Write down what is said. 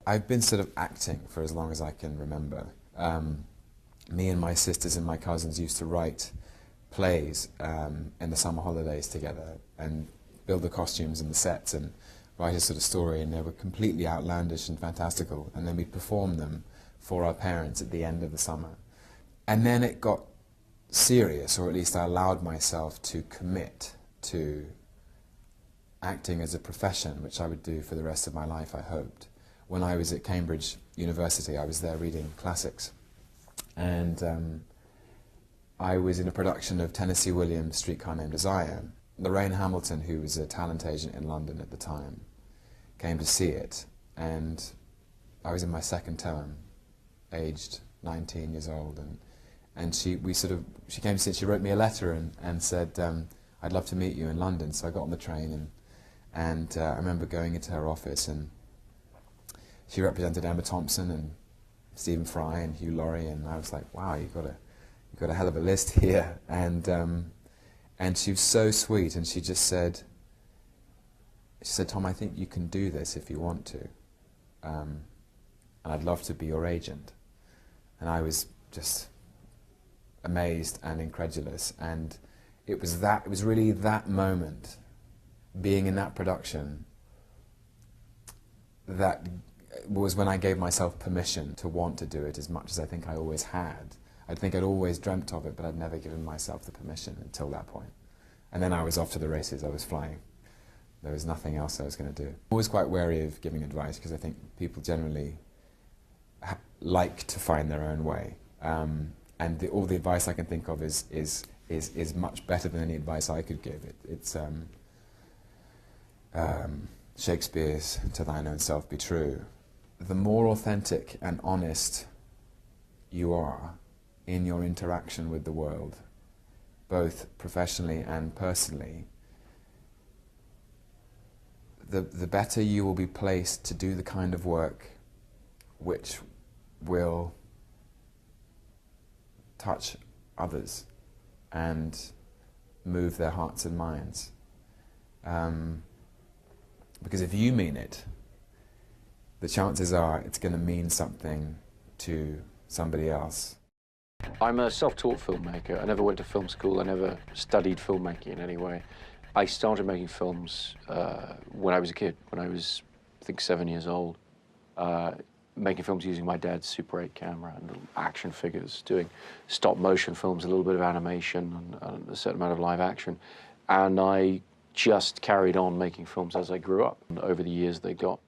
I've been sort of acting for as long as I can remember. Me and my sisters and my cousins used to write plays in the summer holidays together and build the costumes and the sets and write a sort of story, and they were completely outlandish and fantastical, and then we'd perform them for our parents at the end of the summer. And then it got serious, or at least I allowed myself to commit to acting as a profession, which I would do for the rest of my life, I hoped. When I was at Cambridge University, I was there reading classics, and I was in a production of Tennessee Williams' Streetcar Named Desire. Lorraine Hamilton, who was a talent agent in London at the time, came to see it, and I was in my second term, aged 19 years old, and she came to see it. She wrote me a letter and said, I'd love to meet you in London. So I got on the train, and I remember going into her office, and she represented Emma Thompson and Stephen Fry and Hugh Laurie, and I was like, wow, you've got a hell of a list here. And she was so sweet, and she said, Tom, I think you can do this if you want to, and I'd love to be your agent. And I was just amazed and incredulous, and it was really that moment, being in that production, that was when I gave myself permission to want to do it as much as I think I always had. I think I'd always dreamt of it, but I'd never given myself the permission until that point. And then I was off to the races, I was flying. There was nothing else I was going to do. I'm always quite wary of giving advice, because I think people generally like to find their own way. And all the advice I can think of is much better than any advice I could give. It's Shakespeare's "To thine own self be true." The more authentic and honest you are in your interaction with the world, both professionally and personally, the better you will be placed to do the kind of work which will touch others and move their hearts and minds. Because if you mean it, the chances are it's going to mean something to somebody else. I'm a self-taught filmmaker. I never went to film school. I never studied filmmaking in any way. I started making films when I was a kid, when I was, I think, 7 years old. Making films using my dad's Super 8 camera and little action figures, doing stop-motion films, a little bit of animation and a certain amount of live action. And I just carried on making films as I grew up. And over the years, they got